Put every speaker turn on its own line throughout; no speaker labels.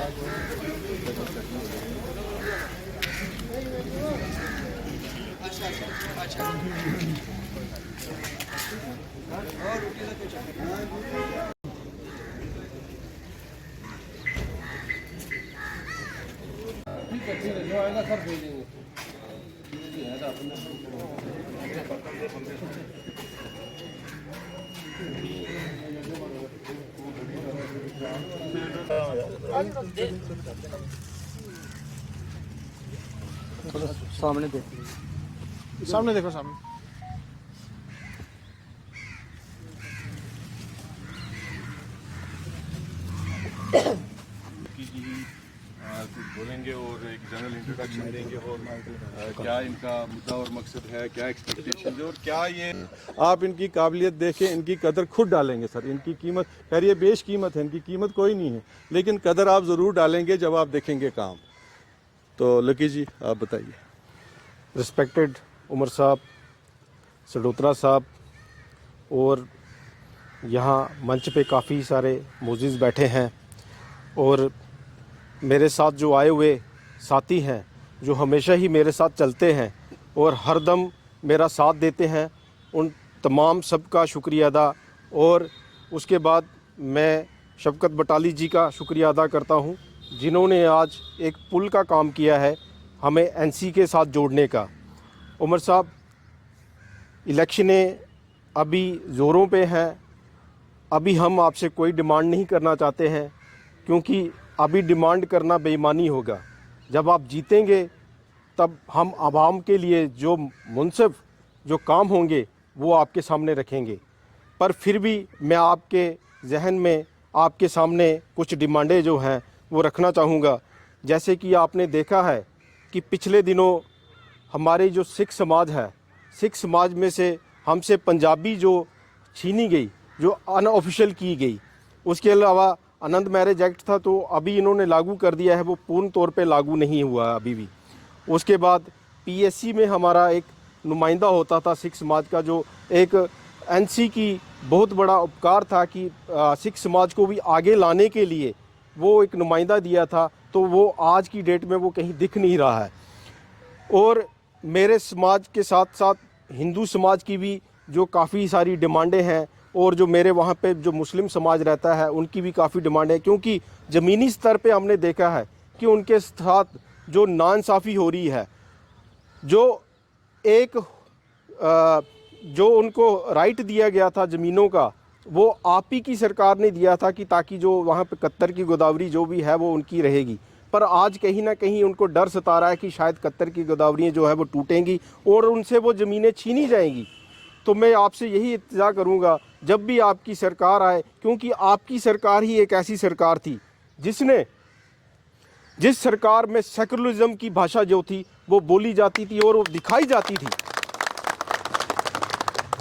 ठीक है जो आएगा सब भेजेंगे।
सामने देखो,
सामने देखो, सामने।
कुछ बोलेंगे और एक जनरल इंट्रोडक्शन देंगे और क्या इनका मुद्दा और मकसद है, क्या एक्सपेक्टेशन है और क्या ये आप इनकी काबिलियत देखें, इनकी कदर खुद डालेंगे सर। इनकी कीमत खैर ये बेश कीमत है, इनकी कीमत कोई नहीं है, लेकिन कदर आप ज़रूर डालेंगे जब आप देखेंगे काम। तो लकी जी आप बताइए।
रिस्पेक्टेड उमर साहब, सडोत्रा साहब और यहाँ मंच पे काफ़ी सारे मोजिज़ बैठे हैं और मेरे साथ जो आए हुए साथी हैं जो हमेशा ही मेरे साथ चलते हैं और हर दम मेरा साथ देते हैं, उन तमाम सबका शुक्रिया अदा। और उसके बाद मैं शफकत बटाली जी का शुक्रिया अदा करता हूँ जिन्होंने आज एक पुल का काम किया है हमें एनसी के साथ जोड़ने का। उमर साहब, इलेक्शनें अभी ज़ोरों पे हैं, अभी हम आपसे कोई डिमांड नहीं करना चाहते हैं क्योंकि अभी डिमांड करना बेईमानी होगा। जब आप जीतेंगे तब हम आवाम के लिए जो मुनसिफ जो काम होंगे वो आपके सामने रखेंगे। पर फिर भी मैं आपके जहन में आपके सामने कुछ डिमांडें जो हैं वो रखना चाहूँगा। जैसे कि आपने देखा है कि पिछले दिनों हमारे जो सिख समाज है, सिख समाज में से हमसे पंजाबी जो छीनी गई, जो अनऑफिशियल की गई, उसके अलावा आनंद मैरिज एक्ट था तो अभी इन्होंने लागू कर दिया है, वो पूर्ण तौर पे लागू नहीं हुआ अभी भी। उसके बाद पीएससी में हमारा एक नुमाइंदा होता था सिख समाज का, जो एक एनसी की बहुत बड़ा उपकार था कि सिख समाज को भी आगे लाने के लिए वो एक नुमाइंदा दिया था, तो वो आज की डेट में वो कहीं दिख नहीं रहा है। और मेरे समाज के साथ साथ हिंदू समाज की भी जो काफ़ी सारी डिमांडें हैं और जो मेरे वहाँ पे जो मुस्लिम समाज रहता है उनकी भी काफ़ी डिमांड है, क्योंकि ज़मीनी स्तर पे हमने देखा है कि उनके साथ जो नाइंसाफ़ी हो रही है। जो एक जो उनको राइट दिया गया था ज़मीनों का, वो आप ही की सरकार ने दिया था कि ताकि जो वहाँ पे कत्तर की गोदावरी जो भी है वो उनकी रहेगी। पर आज कहीं ना कहीं उनको डर सता रहा है कि शायद कत्तर की गोदावरियाँ जो है वो टूटेंगी और उनसे वो ज़मीनें छीनी जाएंगी। तो मैं आपसे यही इल्तिजा करूंगा जब भी आपकी सरकार आए, क्योंकि आपकी सरकार ही एक ऐसी सरकार थी जिस सरकार में सेकुलरिज्म की भाषा जो थी वो बोली जाती थी और वो दिखाई जाती थी।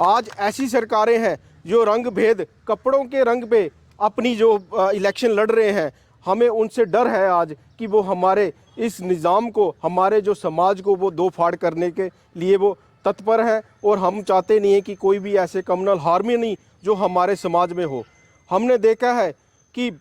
आज ऐसी सरकारें हैं जो रंग भेद कपड़ों के रंग पे अपनी जो इलेक्शन लड़ रहे हैं। हमें उनसे डर है आज कि वो हमारे इस निज़ाम को, हमारे जो समाज को वो दो फाड़ करने के लिए वो तत्पर है और हम चाहते नहीं हैं कि कोई भी ऐसे कम्युनल हार्मनी जो हमारे समाज में हो। हमने देखा है कि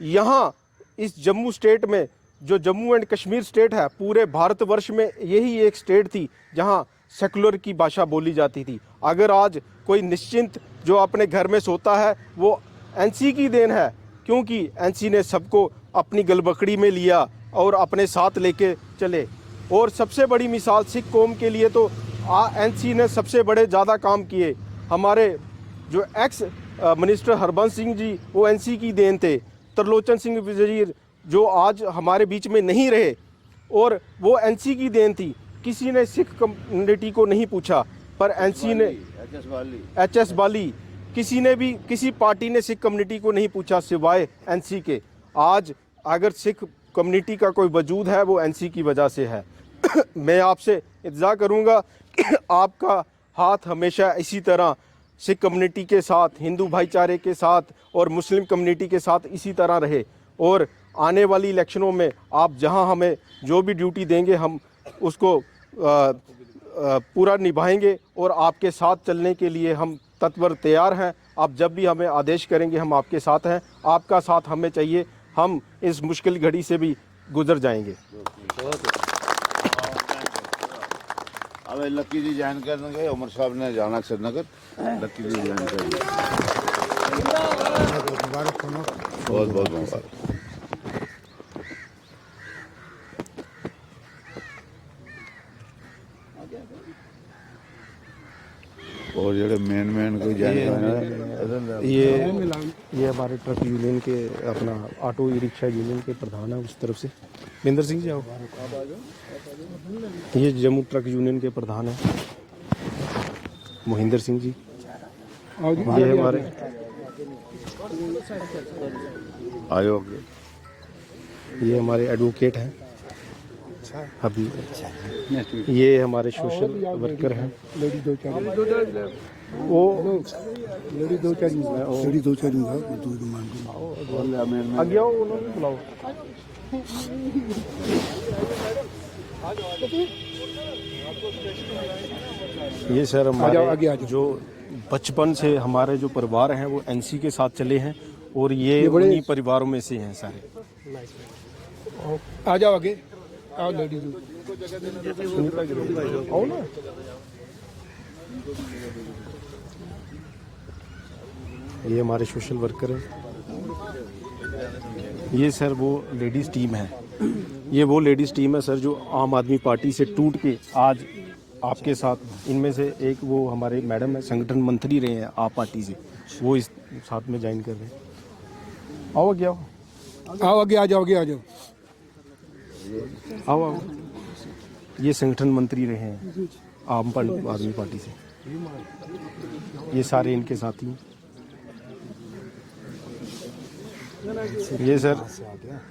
यहाँ इस जम्मू स्टेट में, जो जम्मू एंड कश्मीर स्टेट है, पूरे भारतवर्ष में यही एक स्टेट थी जहाँ सेकुलर की भाषा बोली जाती थी। अगर आज कोई निश्चिंत जो अपने घर में सोता है वो एनसी की देन है, क्योंकि एनसी ने सबको अपनी गलबकड़ी में लिया और अपने साथ लेके चले। और सबसे बड़ी मिसाल सिख कौम के लिए तो एनसी ने सबसे बड़े ज़्यादा काम किए। हमारे जो एक्स मिनिस्टर हरबंस सिंह जी वो एनसी की देन थे। त्रिलोचन सिंह वजीर जो आज हमारे बीच में नहीं रहे और वो एनसी की देन थी। किसी ने सिख कम्युनिटी को नहीं पूछा, पर एनसी ने एचएस बाली किसी पार्टी ने सिख कम्युनिटी को नहीं पूछा सिवाय एनसी के। आज अगर सिख कम्युनिटी का कोई वजूद है वो एनसी की वजह से है। मैं आपसे इल्तिजा करूंगा कि आपका हाथ हमेशा इसी तरह सिख कम्युनिटी के साथ, हिंदू भाईचारे के साथ और मुस्लिम कम्युनिटी के साथ इसी तरह रहे। और आने वाली इलेक्शनों में आप जहां हमें जो भी ड्यूटी देंगे हम उसको पूरा निभाएंगे और आपके साथ चलने के लिए हम तत्पर तैयार हैं। आप जब भी हमें आदेश करेंगे हम आपके साथ हैं। आपका साथ हमें चाहिए। हम इस मुश्किल घड़ी से भी गुजर जाएंगे।
अब लक्की जी ज्वाइन करने गए, उमर साहब ने जाना श्रीनगर, लक्की जी ज्वाइन कर बहुत बहुत मुबारक। और जो मेन कोई ज्वाइन
ये हमारे ट्रक यूनियन के अपना ऑटो ई रिक्शा यूनियन के प्रधान है उस तरफ से, महेंद्र सिंह जी आओ। ये जम्मू ट्रक यूनियन के प्रधान है मोहिंदर सिंह जी। ये हमारे
आयोग,
ये हमारे एडवोकेट हैं अभी। ये हमारे सोशल वर्कर हैं। वो आगे आओ, उन्होंने बुलाओ। ये सर हमारे जो बचपन से हमारे जो परिवार हैं वो एनसी के साथ चले हैं और ये उन्हीं परिवारों में से हैं सारे।
आ जाओ आगे, आओ लेडीज।
आओ ना। ये हमारे सोशल वर्कर हैं। ये सर वो लेडीज़ टीम है, ये वो लेडीज़ टीम है सर जो आम आदमी पार्टी से टूट के आज आपके साथ, इनमें से एक वो हमारे मैडम है, संगठन मंत्री रहे हैं आप पार्टी से, वो इस साथ में ज्वाइन कर रहे हैं। आओ आगे, आओ
आगे, आ जाओ आगे, आ जाओ,
आओ। ये संगठन मंत्री रहे हैं आम आदमी पार्टी से, ये सारे इनके साथी हैं। ये सर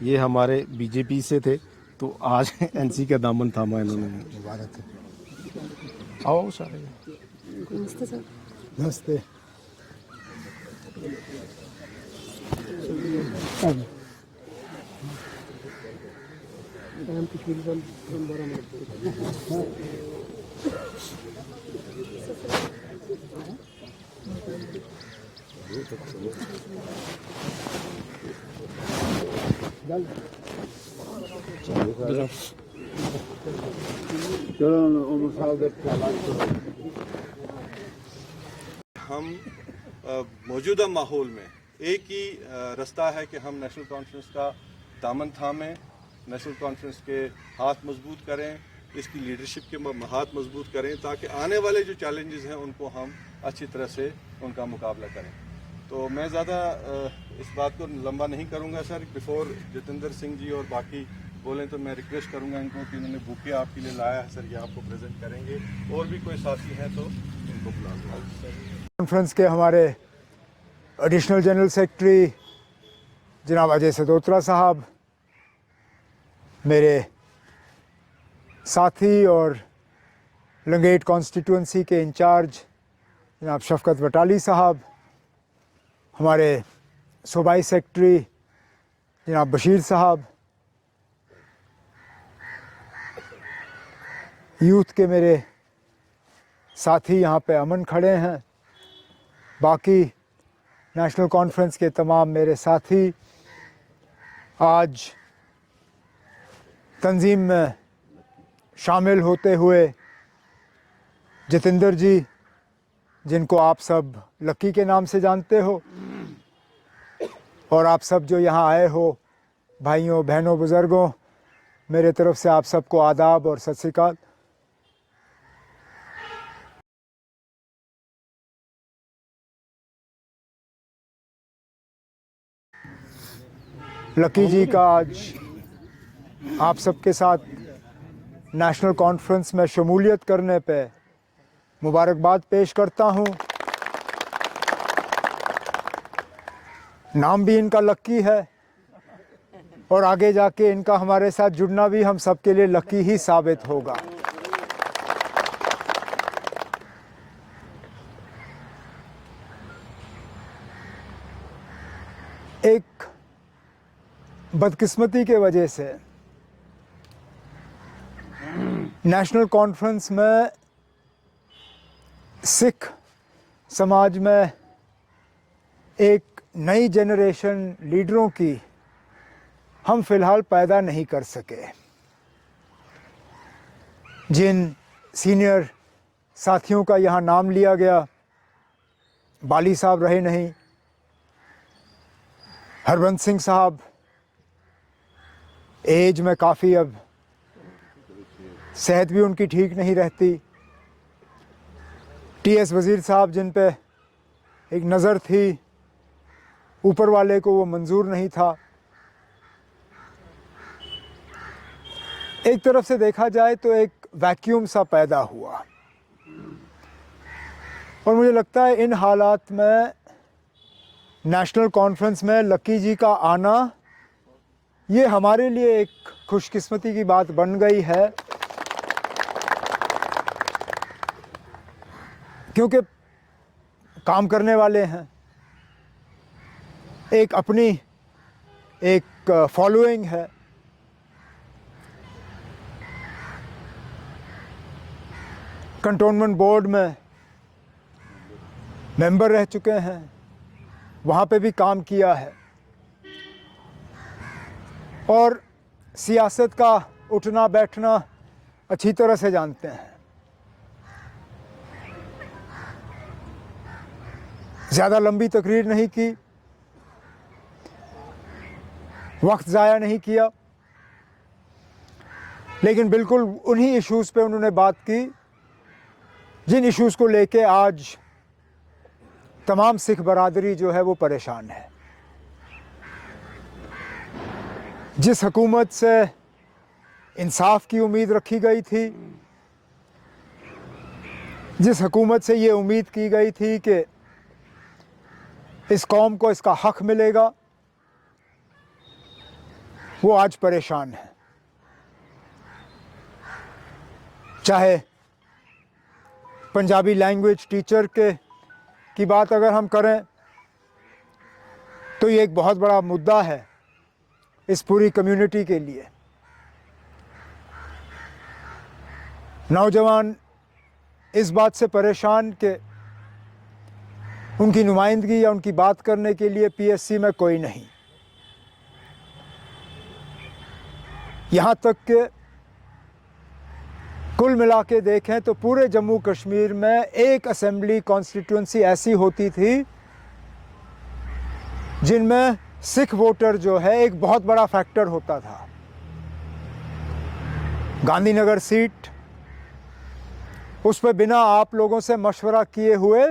ये हमारे बीजेपी से थे तो आज एनसी का दामन थामा इन्होंने। आओ सारे।
नमस्ते सर। नमस्ते।
हम मौजूदा माहौल में एक ही रास्ता है कि हम नेशनल कॉन्फ्रेंस का दामन थामें, नेशनल कॉन्फ्रेंस के हाथ मजबूत करें, इसकी लीडरशिप के हाथ मजबूत करें, ताकि आने वाले जो चैलेंजेस हैं उनको हम अच्छी तरह से उनका मुकाबला करें। तो मैं ज़्यादा इस बात को लंबा नहीं करूंगा सर। बिफोर जितेंद्र सिंह जी और बाकी बोलें तो मैं रिक्वेस्ट करूंगा इनको कि इन्होंने बुके आपके लिए लाया है सर, ये आपको प्रेजेंट करेंगे। और भी कोई साथी हैं तो इनको बुला लो।
कॉन्फ्रेंस के हमारे एडिशनल जनरल सेक्रेटरी जनाब अजय सदोत्रा साहब, मेरे साथी और लंगेट कॉन्स्टिट्यूंसी के इंचार्ज जनाब शफकत वटाली साहब, हमारे सूबाई सेक्रेटरी जनाब बशीर साहब, यूथ के मेरे साथी यहाँ पे अमन खड़े हैं, बाकी नेशनल कॉन्फ्रेंस के तमाम मेरे साथी, आज तंजीम में शामिल होते हुए जितेंद्र जी, जिनको आप सब लक्की के नाम से जानते हो, और आप सब जो यहाँ आए हो, भाइयों बहनों बुज़ुर्गों, मेरे तरफ से आप सबको आदाब और सत श्री अकाल। लक्की जी का आज आप सबके साथ नेशनल कॉन्फ्रेंस में शमूलियत करने पे मुबारकबाद पेश करता हूँ। नाम भी इनका लक्की है और आगे जाके इनका हमारे साथ जुड़ना भी हम सबके लिए लक्की ही साबित होगा। एक बदकिस्मती के वजह से नेशनल कॉन्फ्रेंस में सिख समाज में एक नई जनरेशन लीडरों की हम फिलहाल पैदा नहीं कर सके। जिन सीनियर साथियों का यहाँ नाम लिया गया, बाली साहब रहे नहीं, हरबंस सिंह साहब एज में काफ़ी, अब सेहत भी उनकी ठीक नहीं रहती। टीएस वज़ीर साहब जिन पे एक नज़र थी, ऊपर वाले को वो मंजूर नहीं था। एक तरफ से देखा जाए तो एक वैक्यूम सा पैदा हुआ, और मुझे लगता है इन हालात में नेशनल कॉन्फ्रेंस में लक्की जी का आना ये हमारे लिए एक खुशकिस्मती की बात बन गई है, क्योंकि काम करने वाले हैं, एक अपनी एक फॉलोइंग है। कंटोनमेंट बोर्ड में मेंबर रह चुके हैं, वहाँ पे भी काम किया है, और सियासत का उठना बैठना अच्छी तरह से जानते हैं। ज़्यादा लंबी तकरीर नहीं की, वक्त ज़ाया नहीं किया, लेकिन बिल्कुल उन्हीं इश्यूज़ पे उन्होंने बात की जिन इश्यूज़ को लेके आज तमाम सिख बरादरी जो है वो परेशान है। जिस हुकूमत से इंसाफ की उम्मीद रखी गई थी, जिस हुकूमत से ये उम्मीद की गई थी कि इस कौम को इसका हक मिलेगा, वो आज परेशान है। चाहे पंजाबी लैंग्वेज टीचर की बात अगर हम करें तो ये एक बहुत बड़ा मुद्दा है इस पूरी कम्युनिटी के लिए। नौजवान इस बात से परेशान कि उनकी नुमाइंदगी या उनकी बात करने के लिए पीएससी में कोई नहीं। यहाँ तक कि कुल मिला के देखें तो पूरे जम्मू कश्मीर में एक असेंबली कॉन्स्टिट्यूंसी ऐसी होती थी जिनमें सिख वोटर जो है एक बहुत बड़ा फैक्टर होता था। गांधीनगर सीट, उस पर बिना आप लोगों से मशवरा किए हुए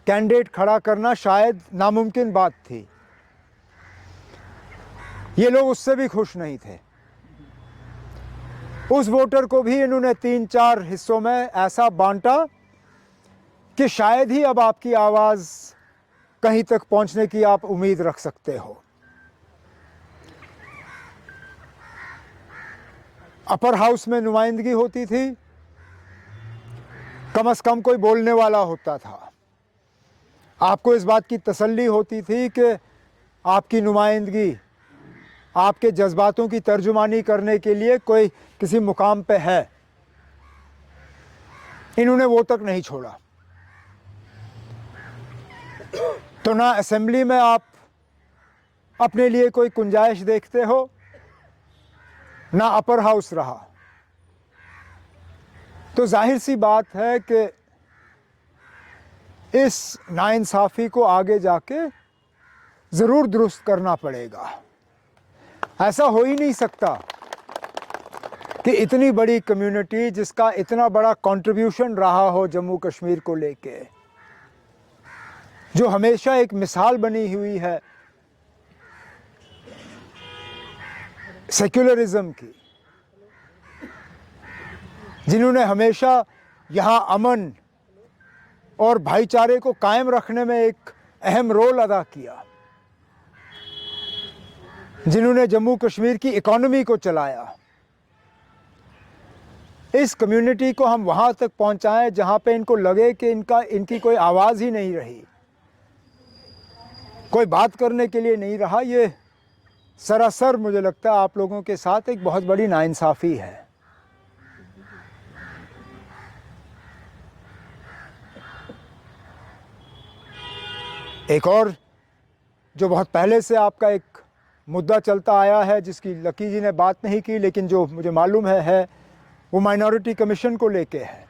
कैंडिडेट खड़ा करना शायद नामुमकिन बात थी। ये लोग उससे भी खुश नहीं थे। उस वोटर को भी इन्होंने 3-4 हिस्सों में ऐसा बांटा कि शायद ही अब आपकी आवाज़ कहीं तक पहुंचने की आप उम्मीद रख सकते हो। अपर हाउस में नुमाइंदगी होती थी, कम से कम कोई बोलने वाला होता था। आपको इस बात की तसल्ली होती थी कि आपकी नुमाइंदगी, आपके जज्बातों की तर्जुमानी करने के लिए कोई किसी मुकाम पे है। इन्होंने वो तक नहीं छोड़ा। तो ना असेंबली में आप अपने लिए कोई गुंजाइश देखते हो, ना अपर हाउस रहा। तो जाहिर सी बात है कि इस नाइंसाफ़ी को आगे जाके ज़रूर दुरुस्त करना पड़ेगा। ऐसा हो ही नहीं सकता कि इतनी बड़ी कम्युनिटी जिसका इतना बड़ा कंट्रीब्यूशन रहा हो जम्मू कश्मीर को लेके, जो हमेशा एक मिसाल बनी हुई है सेक्युलरिज्म की, जिन्होंने हमेशा यहाँ अमन और भाईचारे को कायम रखने में एक अहम रोल अदा किया, जिन्होंने जम्मू कश्मीर की इकॉनमी को चलाया, इस कम्युनिटी को हम वहाँ तक पहुँचाएं जहाँ पे इनको लगे कि इनकी कोई आवाज़ ही नहीं रही, कोई बात करने के लिए नहीं रहा। ये सरासर मुझे लगता है आप लोगों के साथ एक बहुत बड़ी नाइंसाफ़ी है। एक और जो बहुत पहले से आपका एक मुद्दा चलता आया है जिसकी लकी जी ने बात नहीं की, लेकिन जो मुझे मालूम है वो माइनॉरिटी कमीशन को लेके है।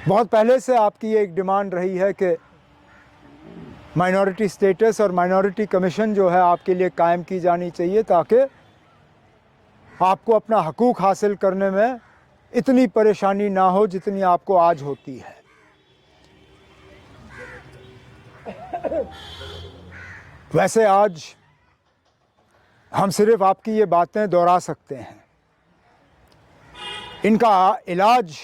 बहुत पहले से आपकी एक डिमांड रही है कि माइनॉरिटी स्टेटस और माइनॉरिटी कमीशन जो है आपके लिए कायम की जानी चाहिए, ताकि आपको अपना हकूक़ हासिल करने में इतनी परेशानी ना हो जितनी आपको आज होती है। वैसे आज हम सिर्फ आपकी ये बातें दोहरा सकते हैं, इनका इलाज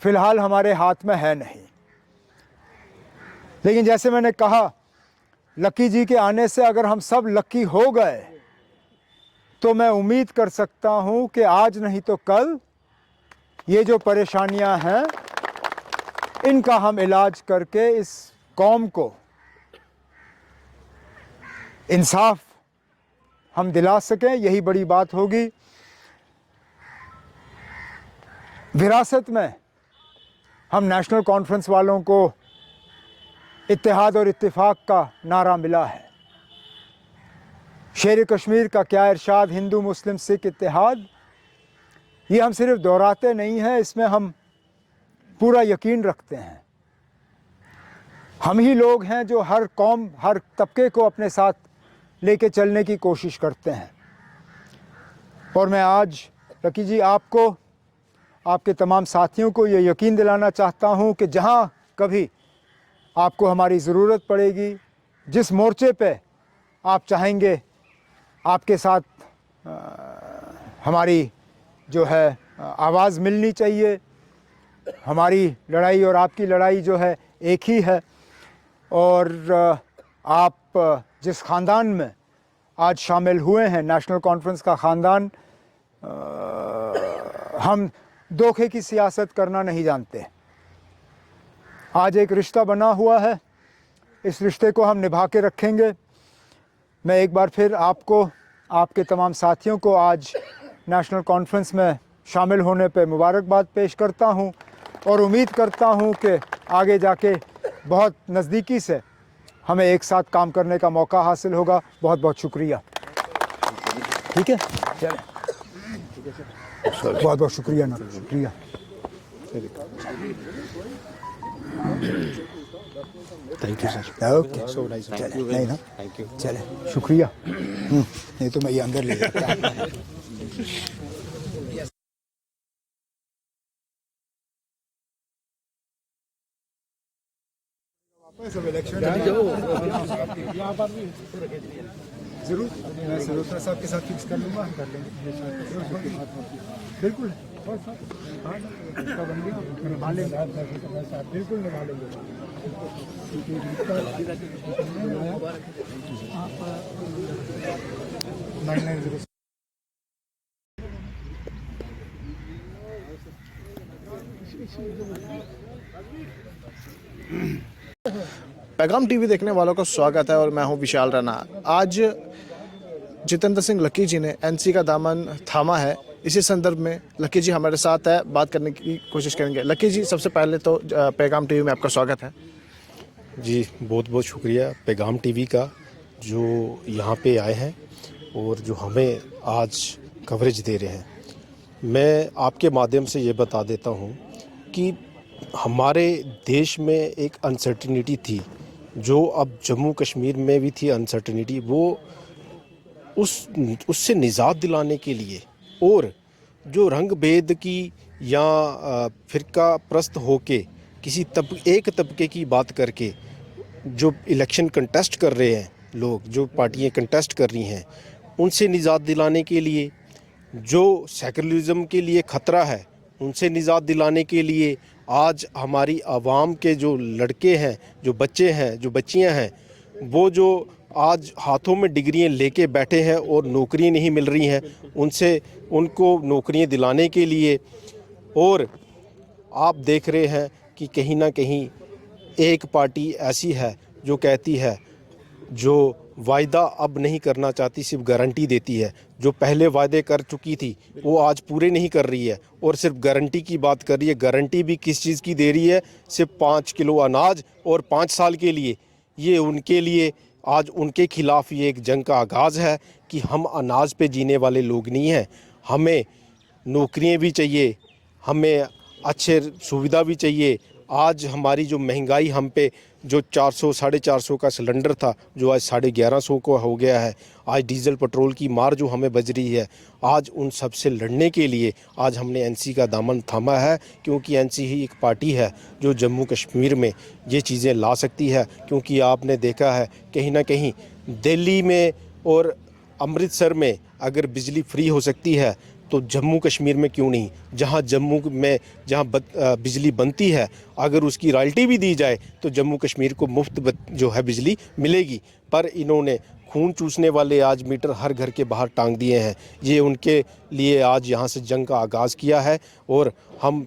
फ़िलहाल हमारे हाथ में है नहीं। लेकिन जैसे मैंने कहा, लकी जी के आने से अगर हम सब लकी हो गए तो मैं उम्मीद कर सकता हूं कि आज नहीं तो कल ये जो परेशानियां हैं इनका हम इलाज करके इस कौम को इंसाफ हम दिला सकें। यही बड़ी बात होगी। विरासत में हम नेशनल कॉन्फ्रेंस वालों को इत्तेहाद और इत्तेफाक का नारा मिला है। शेर कश्मीर का क्या इरशाद, हिंदू मुस्लिम सिख इत्तेहाद, ये हम सिर्फ दोहराते नहीं हैं, इसमें हम पूरा यकीन रखते हैं। हम ही लोग हैं जो हर कौम, हर तबके को अपने साथ लेके चलने की कोशिश करते हैं। और मैं आज लकी जी आपको, आपके तमाम साथियों को ये यकीन दिलाना चाहता हूँ कि जहाँ कभी आपको हमारी ज़रूरत पड़ेगी, जिस मोर्चे पे आप चाहेंगे आपके साथ हमारी जो है आवाज़ मिलनी चाहिए। हमारी लड़ाई और आपकी लड़ाई जो है एक ही है। और आप जिस ख़ानदान में आज शामिल हुए हैं, नेशनल कॉन्फ्रेंस का ख़ानदान, हम धोखे की सियासत करना नहीं जानते। आज एक रिश्ता बना हुआ है, इस रिश्ते को हम निभा के रखेंगे। मैं एक बार फिर आपको, आपके तमाम साथियों को आज नेशनल कॉन्फ्रेंस में शामिल होने पे मुबारकबाद पेश करता हूं और उम्मीद करता हूं कि आगे जाके बहुत नज़दीकी से हमें एक साथ काम करने का मौका हासिल होगा। बहुत बहुत शुक्रिया। ठीक है, चलें। बहुत बहुत शुक्रिया ना, शुक्रिया।
Thank you sir.
Okay,
so nice.
नहीं ना,
थैंक यू।
चले, शुक्रिया। नहीं तो मैं ये अंदर ले जाता। सब इलेक्शन जरूर, मैं सरोत्रा साहब के साथ फिक्स कर लूँगा, हम कर लेंगे। बिल्कुल, निभा लेंगे, बिल्कुल निभा लेंगे।
पैगाम टीवी देखने वालों का स्वागत है और मैं हूं विशाल राणा। आज जितेंद्र सिंह लकी जी ने एनसी का दामन थामा है। इसी संदर्भ में लकी जी हमारे साथ है, बात करने की कोशिश करेंगे। लकी जी, सबसे पहले तो पैगाम टीवी में आपका स्वागत है।
जी, बहुत बहुत शुक्रिया पैगाम टीवी का, जो यहाँ पे आए हैं और जो हमें आज कवरेज दे रहे हैं। मैं आपके माध्यम से ये बता देता हूँ कि हमारे देश में एक अनसर्टिनिटी थी, जो अब जम्मू कश्मीर में भी थी अनसर्टिनिटी। वो उससे निजात दिलाने के लिए, और जो रंग भेद की या फ़िरका प्रस्त होके किसी एक तबके की बात करके जो इलेक्शन कंटेस्ट कर रहे हैं लोग, जो पार्टियां कंटेस्ट कर रही हैं, उनसे निजात दिलाने के लिए, जो सेकुलरिज्म के लिए ख़तरा है उनसे निजात दिलाने के लिए आज हमारी आवाम के जो लड़के हैं, जो बच्चे हैं, जो बच्चियां हैं, वो जो आज हाथों में डिग्रियां लेके बैठे हैं और नौकरियां नहीं मिल रही हैं, उनको नौकरियां दिलाने के लिए। और आप देख रहे हैं कि कहीं ना कहीं एक पार्टी ऐसी है जो कहती है, जो वायदा अब नहीं करना चाहती, सिर्फ गारंटी देती है। जो पहले वायदे कर चुकी थी वो आज पूरे नहीं कर रही है और सिर्फ गारंटी की बात कर रही है। गारंटी भी किस चीज़ की दे रही है? सिर्फ 5 किलो अनाज और 5 साल के लिए। ये उनके लिए आज उनके खिलाफ ये एक जंग का आगाज़ है कि हम अनाज पे जीने वाले लोग नहीं हैं, हमें नौकरियां भी चाहिए, हमें अच्छे सुविधा भी चाहिए। आज हमारी जो महंगाई हम पे जो 400 450 का सिलेंडर था जो आज 1150 को हो गया है, आज डीजल पेट्रोल की मार जो हमें बज रही है, आज उन सब से लड़ने के लिए आज हमने एनसी का दामन थामा है, क्योंकि एनसी ही एक पार्टी है जो जम्मू कश्मीर में ये चीज़ें ला सकती है। क्योंकि आपने देखा है कहीं ना कहीं दिल्ली में और अमृतसर में अगर बिजली फ्री हो सकती है तो जम्मू कश्मीर में क्यों नहीं। जहां जम्मू में जहां बिजली बनती है अगर उसकी रॉयल्टी भी दी जाए तो जम्मू कश्मीर को मुफ्त जो है बिजली मिलेगी। पर इन्होंने खून चूसने वाले आज मीटर हर घर के बाहर टांग दिए हैं। ये उनके लिए आज यहाँ से जंग का आगाज़ किया है और हम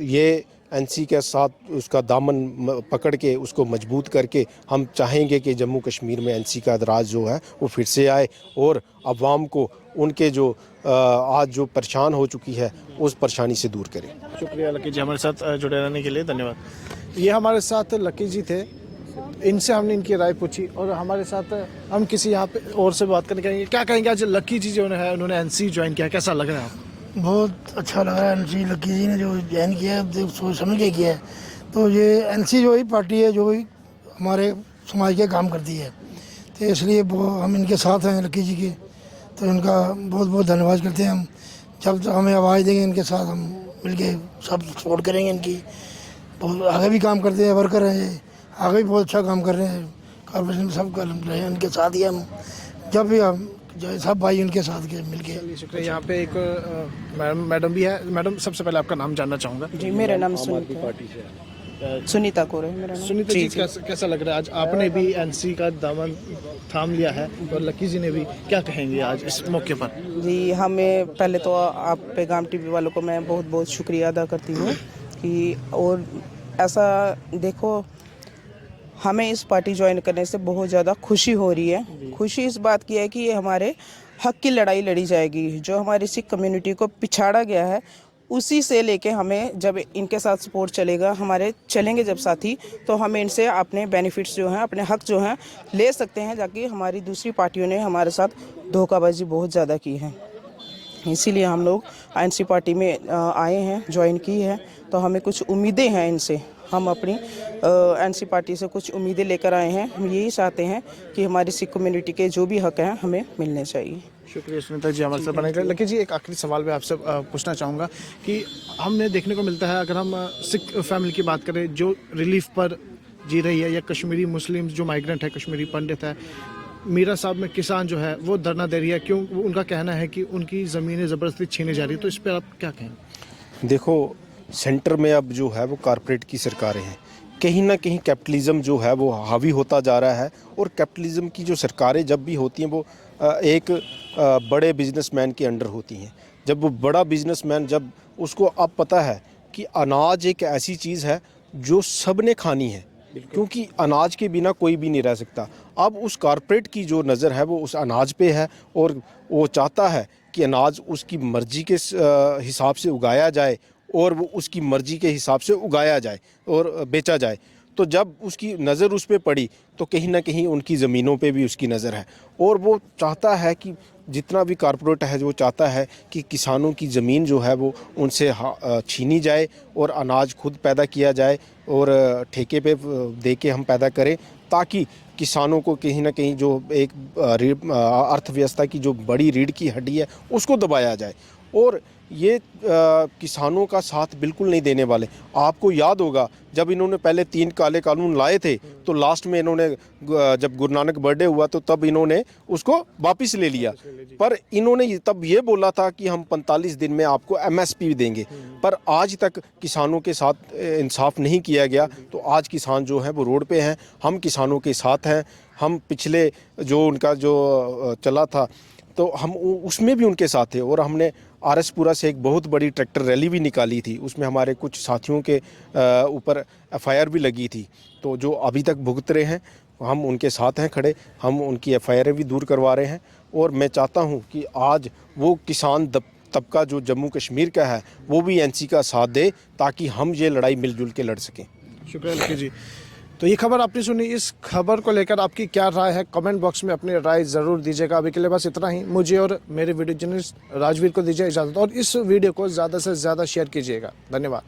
ये एनसी के साथ उसका दामन पकड़ के उसको मजबूत करके हम चाहेंगे कि जम्मू कश्मीर में एनसी का राज जो है वो फिर से आए और अवाम को उनके जो आज जो परेशान हो चुकी है उस परेशानी से दूर करें।
शुक्रिया लकी जी, हमारे साथ जुड़े रहने के लिए धन्यवाद। ये हमारे साथ लकी जी थे, इनसे हमने इनकी राय पूछी और हमारे साथ हम किसी यहाँ पे और से बात करने करेंगे। क्या कहेंगे आज लकी जी जो है उन्होंने एनसी ज्वाइन किया, कैसा लग रहा है आपको?
बहुत अच्छा लग रहा है। एनसी लकी जी ने जो ज्वाइन किया है सोच समझ के किया है। तो ये एनसी जो ही पार्टी है जो हमारे समाज के काम करती है, तो इसलिए हम इनके साथ हैं लकी जी के, तो इनका बहुत बहुत धन्यवाद करते हैं। हम जब तक हमें आवाज़ देंगे इनके साथ हम मिलके सब सपोर्ट करेंगे इनकी। बहुत आगे भी काम करते हैं, वर्कर हैं ये, आगे भी बहुत अच्छा काम कर रहे हैं कॉर्पोरेशन में, सब कर रहे हैं उनके साथ ही। हम जब भी हम जो सब भाई उनके साथ के मिलके।
शुक्रिया। यहाँ पे एक मैडम भी है। मैडम, सबसे पहले आपका नाम जानना चाहूँगा।
जी, मेरा नाम सुनीता कौर है। मेरा नाम
सुनीता जी, कैसा लग रहा है आज आपने भी एनसी का दामन थाम लिया है और लकी जी ने भी, क्या कहेंगे आज इस मौके पर?
जी, हमें पहले तो आप पैगाम टीवी वालों को मैं बहुत बहुत शुक्रिया अदा करती हूँ कि और ऐसा देखो हमें इस पार्टी ज्वाइन करने से बहुत ज़्यादा खुशी हो रही है। खुशी इस बात की है कि ये हमारे हक की लड़ाई लड़ी जाएगी। जो हमारी सिख कम्युनिटी को पिछाड़ा गया है उसी से लेके हमें जब इनके साथ सपोर्ट चलेगा, हमारे चलेंगे जब साथी, तो हम इनसे अपने बेनिफिट्स जो हैं, अपने हक जो हैं ले सकते हैं, जाकि हमारी दूसरी पार्टियों ने हमारे साथ धोखाबाजी बहुत ज़्यादा की है। इसीलिए हम लोग एनसी पार्टी में आए हैं, ज्वाइन की है। तो हमें कुछ उम्मीदें हैं इनसे, हम अपनी एनसी पार्टी से कुछ उम्मीदें लेकर आए हैं। हम यही चाहते हैं कि हमारी सिख कम्युनिटी के जो भी हक हैं हमें मिलने चाहिए।
शुक्रिया सुनीता जी, हमारे साथ बने रहे। लकी जी, एक आखिरी सवाल मैं आपसे पूछना चाहूँगा कि हमने देखने को मिलता है, अगर हम सिख फैमिली की बात करें जो रिलीफ पर जी रही है, या कश्मीरी मुस्लिम जो माइग्रेंट है, कश्मीरी पंडित है, मीरा साहब में किसान जो है वो धरना दे रही है, क्यों? उनका कहना है कि उनकी ज़मीनें ज़बरदस्ती छीने जा रही है। तो इस पर आप क्या कहेंगे?
देखो, सेंटर में अब जो है वो कारपोरेट की सरकारें हैं, कहीं ना कहीं कैपिटलिज्म जो है वो हावी होता जा रहा है। और कैपिटलिज्म की जो सरकारें जब भी होती हैं वो एक बड़े बिजनेसमैन के अंडर होती हैं। जब वो बड़ा बिजनेसमैन, जब उसको अब पता है कि अनाज एक ऐसी चीज़ है जो सब ने खानी है, क्योंकि अनाज के बिना कोई भी नहीं रह सकता। अब उस कारपोरेट की जो नज़र है वो उस अनाज पे है और वो चाहता है कि अनाज उसकी मर्जी के हिसाब से उगाया जाए और वो उसकी मर्जी के हिसाब से उगाया जाए और बेचा जाए। तो जब उसकी नज़र उस पर पड़ी तो कहीं ना कहीं उनकी ज़मीनों पे भी उसकी नज़र है और वो चाहता है कि जितना भी कारपोरेट है वो चाहता है कि किसानों की ज़मीन जो है वो उनसे छीनी जाए और अनाज खुद पैदा किया जाए और ठेके पे दे के हम पैदा करें, ताकि किसानों को कहीं ना कहीं जो एक अर्थव्यवस्था की जो बड़ी रीढ़ की हड्डी है उसको दबाया जाए। और ये किसानों का साथ बिल्कुल नहीं देने वाले। आपको याद होगा जब इन्होंने पहले 3 काले कानून लाए थे तो लास्ट में इन्होंने जब गुरु नानक बर्थडे हुआ तो तब इन्होंने उसको वापस ले लिया। पर इन्होंने तब ये बोला था कि हम 45 दिन में आपको MSP देंगे, पर आज तक किसानों के साथ इंसाफ नहीं किया गया। तो आज किसान जो है वो रोड पे हैं। हम किसानों के साथ हैं। हम पिछले जो उनका जो चला था तो हम उसमें भी उनके साथ थे और हमने आरएसपुरा से एक बहुत बड़ी ट्रैक्टर रैली भी निकाली थी। उसमें हमारे कुछ साथियों के ऊपर FIR भी लगी थी। तो जो अभी तक भुगत रहे हैं हम उनके साथ हैं खड़े, हम उनकी FIR भी दूर करवा रहे हैं। और मैं चाहता हूं कि आज वो किसान तबका जो जम्मू कश्मीर का है वो भी NC का साथ दे, ताकि हम ये लड़ाई मिलजुल के लड़ सकें।
शुक्रिया लकी जी। तो ये खबर आपने सुनी, इस खबर को लेकर आपकी क्या राय है कमेंट बॉक्स में अपनी राय ज़रूर दीजिएगा। अभी के लिए बस इतना ही। मुझे और मेरे वीडियो जर्नलिस्ट राजवीर को दीजिए इजाज़त और इस वीडियो को ज़्यादा से ज़्यादा शेयर कीजिएगा। धन्यवाद।